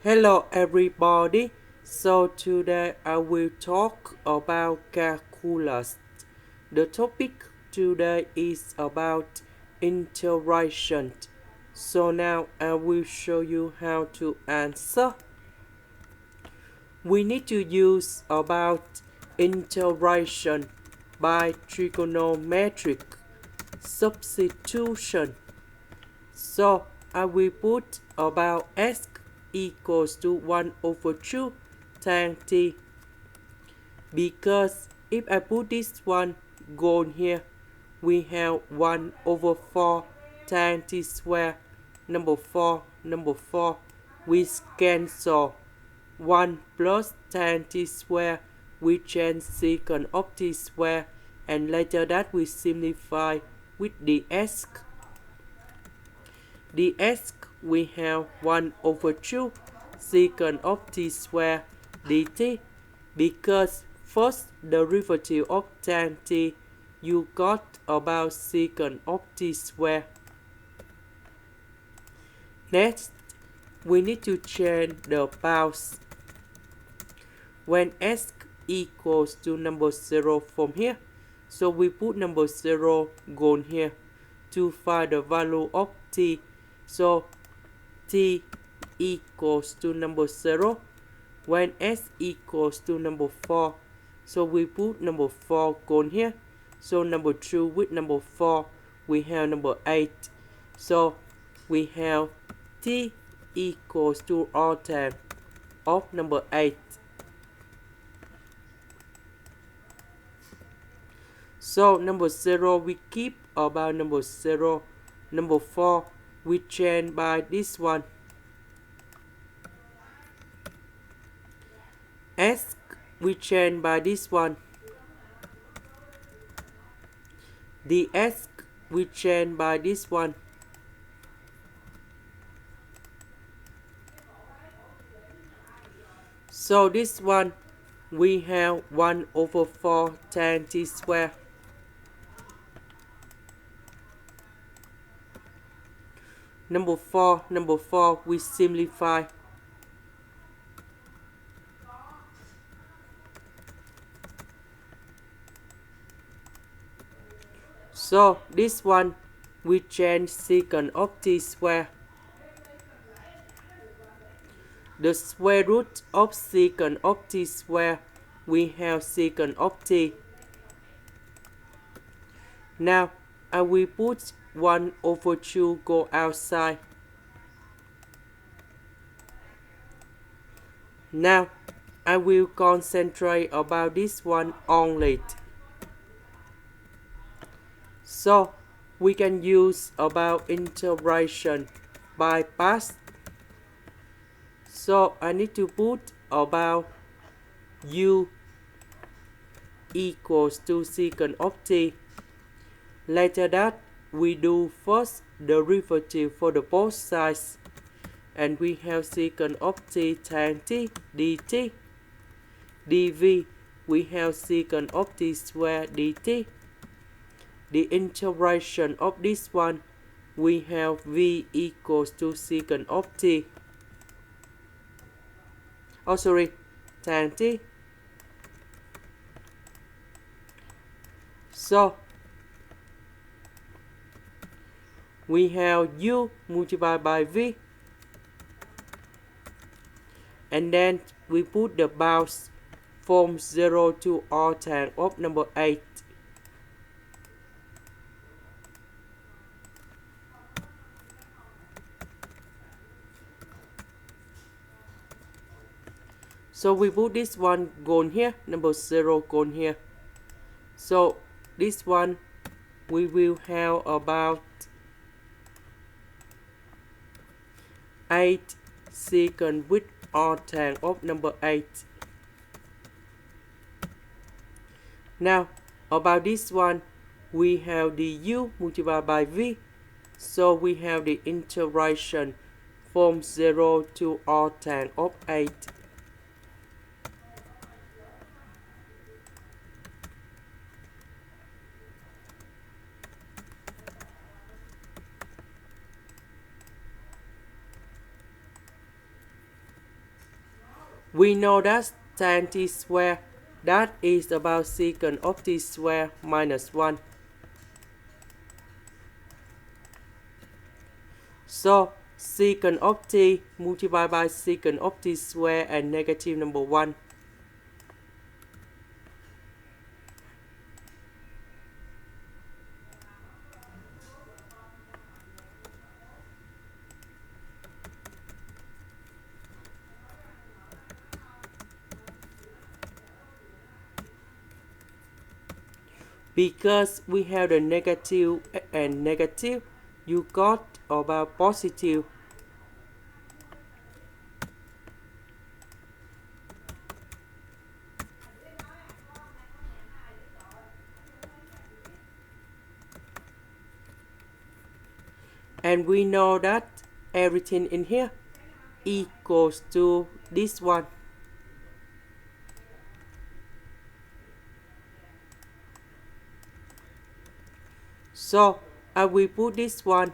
Hello everybody. So today I will talk about calculus. The topic today is about integration. So now I will show you how to answer. We need to use about integration by trigonometric substitution. So I will put about s equals to 1 over 2 tan t, because if I put this one gone here, we have 1 over 4 tan t square. Number 4, we cancel 1 plus tan t square, we change secant of t square, and later that we simplify with the s. The s we have 1 over 2 secant of t square dt, because first derivative of tan t you got about secant of t square. Next, we need to change the bounds. When s equals to number 0 from here, so we put number 0 gone here to find the value of t. So t equals to number 0 when s equals to number 4. So we put number 4 gone here. So number 2 with number 4, we have number 8. So we have t equals to all time of number 8. So number 0 we keep about number 0. Number 4 we change by this one. S we change by this one. The S we change by this one. So this one we have 1 over 4 tan t square. Number 4, we simplify. So this one we change secant of t square. The square root of secant of t square, we have secant of t. Now I will put 1 over 2 go outside. Now I will concentrate about this one only. So we can use about integration by parts. So I need to put about u equals to secant of t. Later that we do first derivative for the both sides, and we have secant of t tan t dt. dv we have secant of t square dt. The integration of this one, we have v equals to secant of t. Oh sorry, tan t. So we have u multiplied by v, and then we put the bounds from 0 to all tan of number 8. So we put this one gone here, number 0 gone here. So this one we will have about 8 secant with all tan of number 8. Now about this one, we have the u multiplied by v. So we have the integration from 0 to all tan of 8. We know that tan t squared, that is about secant of t squared minus 1. So secant of t multiplied by secant of t squared and negative number 1. Because we have the negative and negative, you got about positive. And we know that everything in here equals to this one. So I will put this one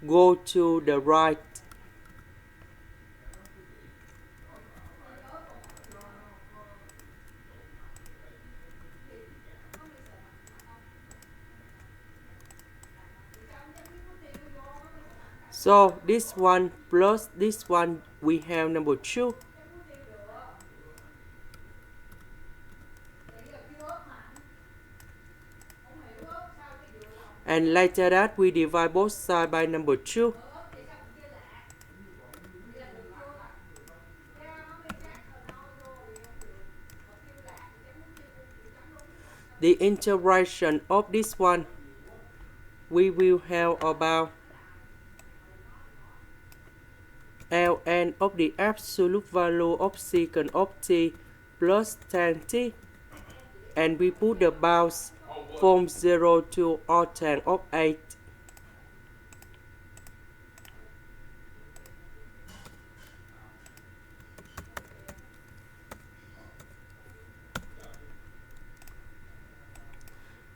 go to the right. So this one plus this one, we have number 2. And later that we divide both sides by number 2. The integration of this one, we will have about ln of the absolute value of secant of t plus tan t, and we put the bounds from 0 to arctan of 8.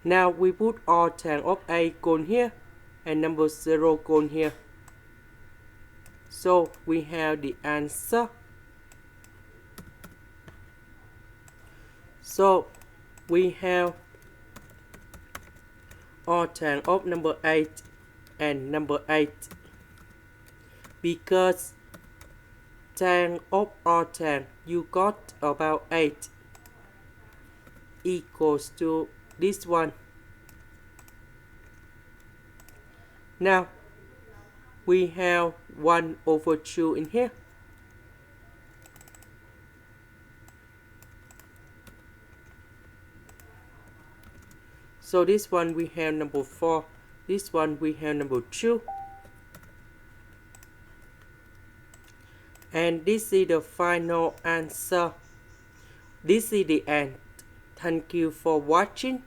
Now we put arctan of 8 gone here and number 0 gone here. So we have the answer. So we have arctan of number 8 and number 8. Because tan of arctan you got about 8 equals to this one. Now we have 1 over 2 in here. So this one we have number 4. This one we have number 2. And this is the final answer. This is the end. Thank you for watching.